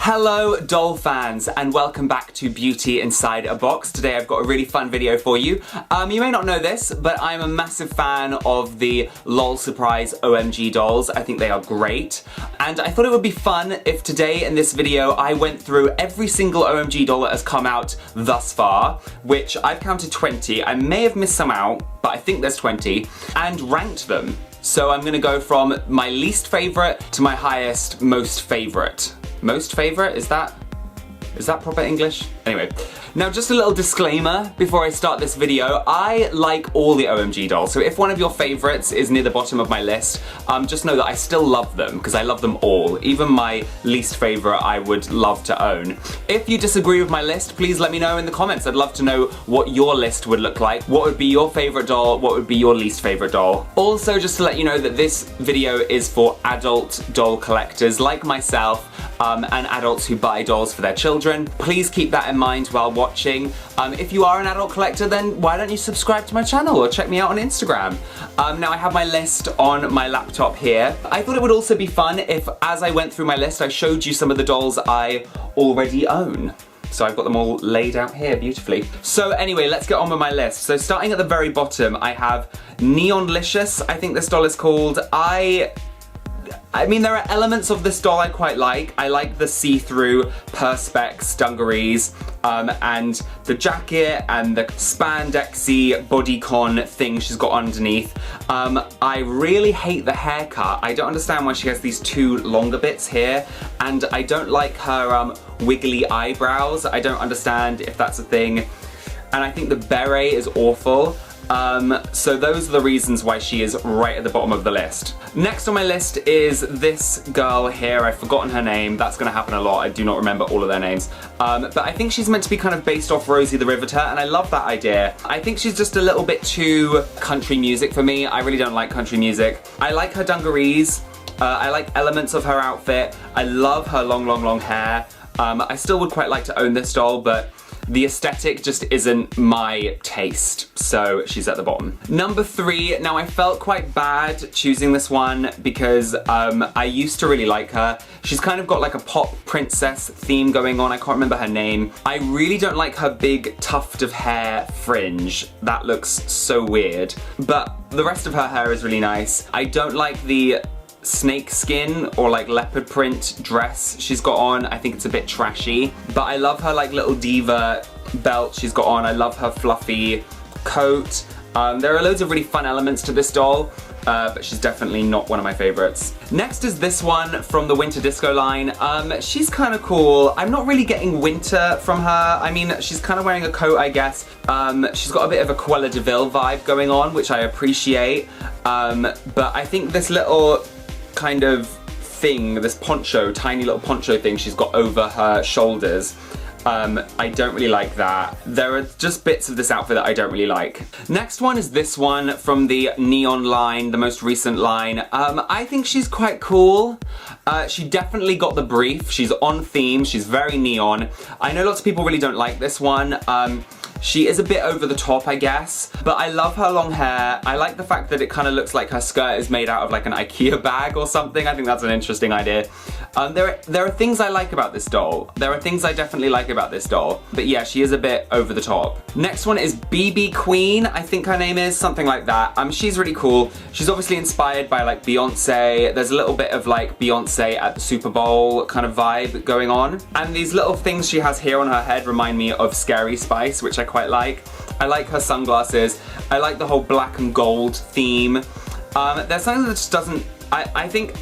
Hello doll fans and welcome back to Beauty Inside a Box. Today I've got a really fun video for you. You may not know this, but I'm a massive fan of the LOL Surprise OMG dolls. I think they are great. And I thought it would be fun if today in this video I went through every single OMG doll that has come out thus far, which I've counted 20. I may have missed some out, but I think there's 20, and ranked them. So I'm gonna go from my least favorite to my highest most favorite. Most favorite? Is that proper English? Anyway, now just a little disclaimer before I start this video. I like all the OMG dolls, so if one of your favorites is near the bottom of my list, just know that I still love them, because I love them all. Even my least favorite I would love to own. If you disagree with my list, please let me know in the comments. I'd love to know what your list would look like. What would be your favorite doll? What would be your least favorite doll? Also, just to let you know that this video is for adult doll collectors like myself, and adults who buy dolls for their children. Please keep that in mind while watching. If you are an adult collector, then why don't you subscribe to my channel or check me out on Instagram. Now I have my list on my laptop here. I thought it would also be fun if, as I went through my list, I showed you some of the dolls I already own. So I've got them all laid out here beautifully. So anyway, let's get on with my list. So starting at the very bottom, I have Licious, I think this doll is called. I mean, there are elements of this doll I quite like. I like the see-through perspex dungarees, and the jacket and the spandexy bodycon thing she's got underneath. I really hate the haircut. I don't understand why she has these two longer bits here, and I don't like her wiggly eyebrows. I don't understand if that's a thing, and I think the beret is awful. So those are the reasons why she is right at the bottom of the list. Next on my list is this girl here. I've forgotten her name. That's gonna happen a lot. I do not remember all of their names. But I think she's meant to be kind of based off Rosie the Riveter, and I love that idea. I think she's just a little bit too country music for me. I really don't like country music. I like her dungarees. I like elements of her outfit. I love her long hair. I still would quite like to own this doll, but the aesthetic just isn't my taste, so she's at the bottom. Number 3, now I felt quite bad choosing this one because I used to really like her. She's kind of got like a pop princess theme going on. I can't remember her name. I really don't like her big tuft of hair fringe. That looks so weird. But the rest of her hair is really nice. I don't like the snake skin or like leopard print dress she's got on. I think it's a bit trashy, but I love her like little diva belt she's got on. I love her fluffy coat. There are loads of really fun elements to this doll, but she's definitely not one of my favorites. Next is this one from the Winter Disco line. She's kind of cool. I'm not really getting winter from her. I mean, she's kind of wearing a coat, I guess. She's got a bit of a Cruella de Vil vibe going on, which I appreciate. But I think this little kind of thing, this poncho, tiny little poncho thing she's got over her shoulders, I don't really like that. There are just bits of this outfit that I don't really like. Next one is this one from the Neon line, the most recent line. I think she's quite cool. She definitely got the brief. She's on theme, she's very neon. I know lots of people really don't like this one. She is a bit over the top, I guess, but I love her long hair. I like the fact that it kind of looks like her skirt is made out of like an IKEA bag or something. I think that's an interesting idea. There are things I like about this doll. There are things I definitely like about this doll, but yeah, she is a bit over the top. Next one is BB Queen, I think her name is, something like that. She's really cool. She's obviously inspired by like Beyonce. There's a little bit of like Beyonce at the Super Bowl kind of vibe going on. And these little things she has here on her head remind me of Scary Spice, which I quite like. I like her sunglasses. I like the whole black and gold theme. There's something that just doesn't, I think,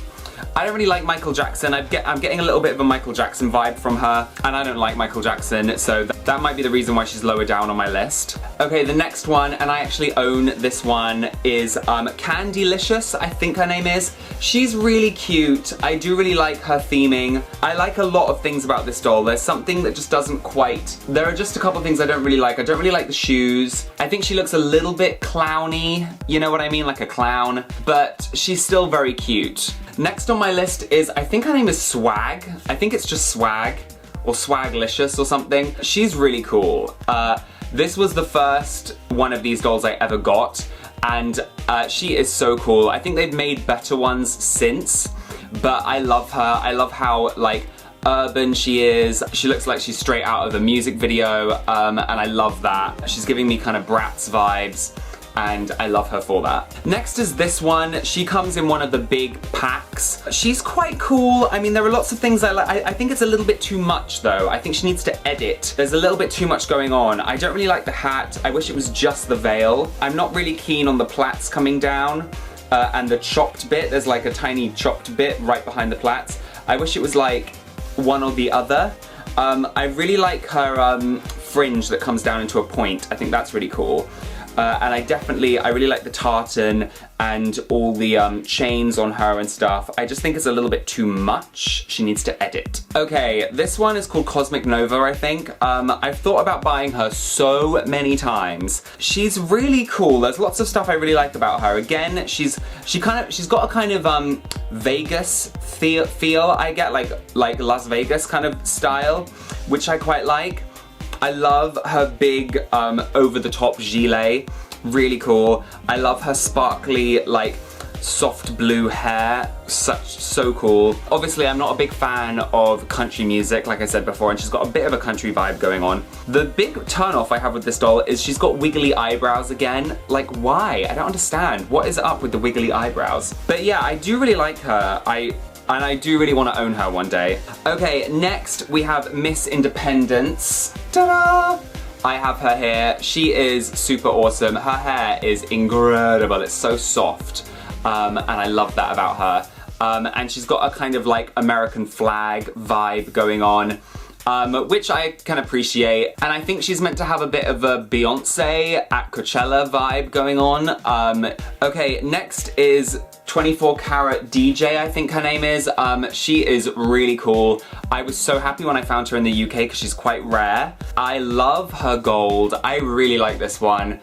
I don't really like Michael Jackson. I'm getting a little bit of a Michael Jackson vibe from her, and I don't like Michael Jackson, so that might be the reason why she's lower down on my list. Okay, the next one, and I actually own this one, is Licious, I think her name is. She's really cute. I do really like her theming. I like a lot of things about this doll. There's something that just doesn't quite, there are just a couple of things I don't really like. I don't really like the shoes. I think she looks a little bit clowny, you know what I mean, like a clown, but she's still very cute. Next on my list is, I think her name is Swag. I think it's just Swag, or Swaglicious or something. She's really cool. This was the first one of these dolls I ever got, and she is so cool. I think they've made better ones since, but I love her. I love how like urban she is. She looks like she's straight out of a music video, and I love that. She's giving me kind of Bratz vibes, and I love her for that. Next is this one. She comes in one of the big packs. She's quite cool. I mean, there are lots of things I like. I think it's a little bit too much though. I think she needs to edit. There's a little bit too much going on. I don't really like the hat. I wish it was just the veil. I'm not really keen on the plaits coming down and the chopped bit. There's like a tiny chopped bit right behind the plaits. I wish it was like one or the other. I really like her fringe that comes down into a point. I think that's really cool. And I really like the tartan and all the chains on her and stuff. I just think it's a little bit too much. She needs to edit. Okay, this one is called Cosmic Nova, I think. I've thought about buying her so many times. She's really cool. There's lots of stuff I really like about her. Again, she's got a kind of Vegas feel I get, like Las Vegas kind of style, which I quite like. I love her big over-the-top gilet, really cool. I love her sparkly, like, soft blue hair, so cool. Obviously, I'm not a big fan of country music, like I said before, and she's got a bit of a country vibe going on. The big turn-off I have with this doll is she's got wiggly eyebrows again. Like, why? I don't understand. What is up with the wiggly eyebrows? But yeah, I do really like her. And I do really want to own her one day. Okay, next we have Miss Independence. Ta-da! I have her here. She is super awesome. Her hair is incredible. It's so soft. And I love that about her. And she's got a kind of like American flag vibe going on. Which I can appreciate, and I think she's meant to have a bit of a Beyonce at Coachella vibe going on. Okay, next is 24 Karat DJ, I think her name is. She is really cool. I was so happy when I found her in the UK because she's quite rare. I love her gold. I really like this one.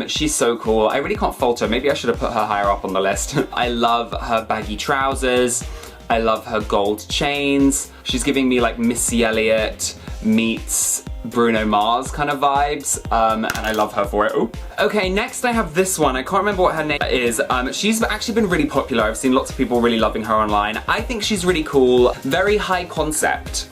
She's so cool. I really can't fault her. Maybe I should have put her higher up on the list. I love her baggy trousers. I love her gold chains. She's giving me like Missy Elliott meets Bruno Mars kind of vibes, and I love her for it. Ooh. Okay, next I have this one. I can't remember what her name is. She's actually been really popular. I've seen lots of people really loving her online. I think she's really cool, very high concept.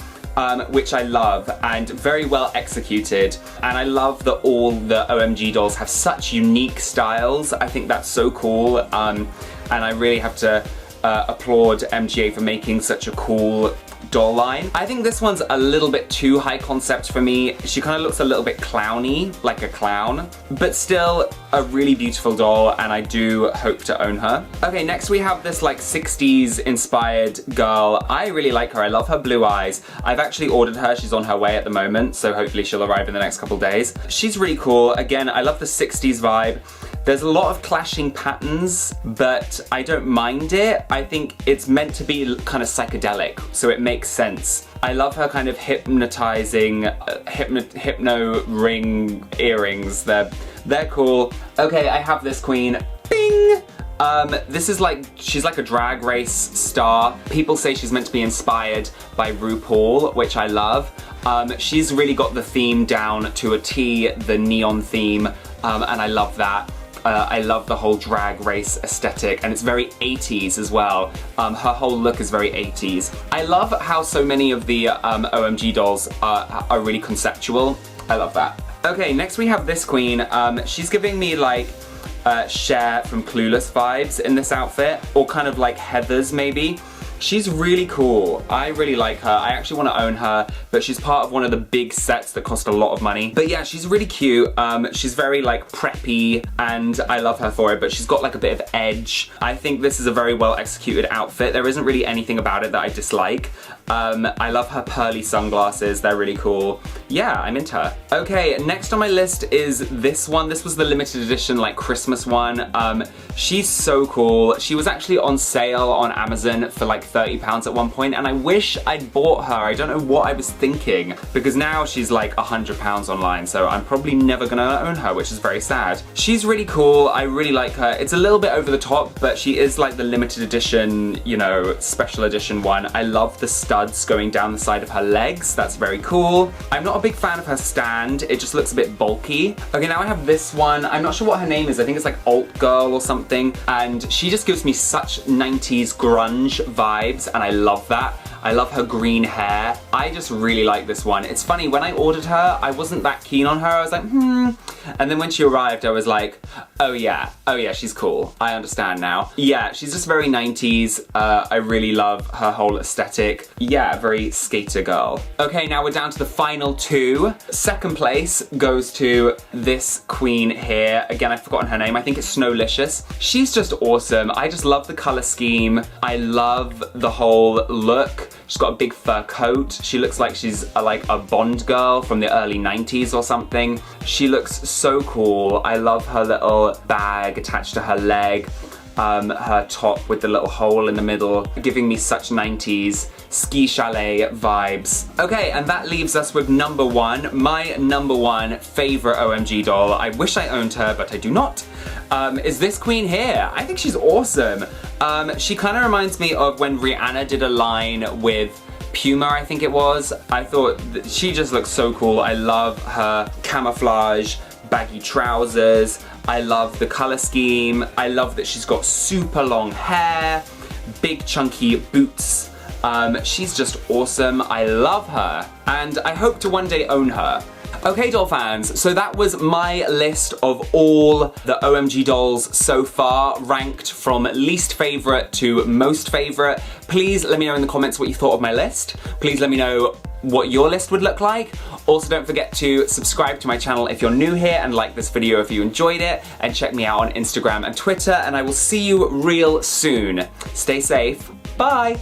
Which I love, and very well executed. And I love that all the OMG dolls have such unique styles. I think that's so cool, and I really have to applaud MGA for making such a cool doll line. I think this one's a little bit too high concept for me. She kind of looks a little bit clowny, like a clown, but still a really beautiful doll, and I do hope to own her. Okay, next we have this like 60s inspired girl. I really like her. I love her blue eyes. I've actually ordered her. She's on her way at the moment, so hopefully she'll arrive in the next couple days. She's really cool. Again, I love the 60s vibe. There's a lot of clashing patterns, but I don't mind it. I think it's meant to be kind of psychedelic, so it makes sense. I love her kind of hypnotizing, hypno ring earrings. They're cool. Okay, I have this queen. Bing! This is like, she's like a drag race star. People say she's meant to be inspired by RuPaul, which I love. She's really got the theme down to a T, the neon theme, and I love that. I love the whole drag race aesthetic, and it's very 80s as well. Her whole look is very 80s. I love how so many of the OMG dolls are really conceptual. I love that. Okay, next we have this queen. She's giving me like Cher from Clueless vibes in this outfit, or kind of like Heathers maybe. She's really cool. I really like her. I actually want to own her, but she's part of one of the big sets that cost a lot of money. But yeah, she's really cute. She's very like preppy, and I love her for it, but she's got like a bit of edge. I think this is a very well executed outfit. There isn't really anything about it that I dislike. I love her pearly sunglasses. They're really cool. Yeah, I'm into her. Okay, next on my list is this one. This was the limited edition like Christmas one. She's so cool. She was actually on sale on Amazon for like £30 at one point, and I wish I'd bought her. I don't know what I was thinking, because now she's like £100 online, so I'm probably never gonna own her, which is very sad. She's really cool. I really like her. It's a little bit over the top, but she is like the limited edition, you know, special edition one. I love the studs going down the side of her legs. That's very cool. I'm not a big fan of her stand. It just looks a bit bulky. Okay, now I have this one. I'm not sure what her name is. I think it's like Alt Girl or something, and she just gives me such 90s grunge vibes, and I love that. I love her green hair. I just really like this one. It's funny, when I ordered her, I wasn't that keen on her. I was like, And then when she arrived, I was like, oh yeah, she's cool. I understand now. Yeah, she's just very 90s. I really love her whole aesthetic. Yeah, very skater girl. Okay, now we're down to the final two. Second place goes to this queen here. Again, I've forgotten her name. I think it's Licious. She's just awesome. I just love the color scheme. I love the whole look. She's got a big fur coat. She looks like she's like a Bond girl from the early 90s or something. She looks so cool. I love her little bag attached to her leg. Her top with the little hole in the middle, giving me such 90s ski chalet vibes. Okay, and that leaves us with number one, my number one favorite OMG doll. I wish I owned her, but I do not. Is this queen here. I think she's awesome. She kind of reminds me of when Rihanna did a line with Puma, I think it was. I thought that she just looks so cool. I love her camouflage, baggy trousers. I love the color scheme. I love that she's got super long hair, big chunky boots. She's just awesome. I love her, and I hope to one day own her. Okay, doll fans, so that was my list of all the OMG dolls so far, ranked from least favorite to most favorite. Please let me know in the comments what you thought of my list. Please let me know what your list would look like. Also, don't forget to subscribe to my channel if you're new here, and like this video if you enjoyed it, and check me out on Instagram and Twitter, and I will see you real soon. Stay safe. Bye.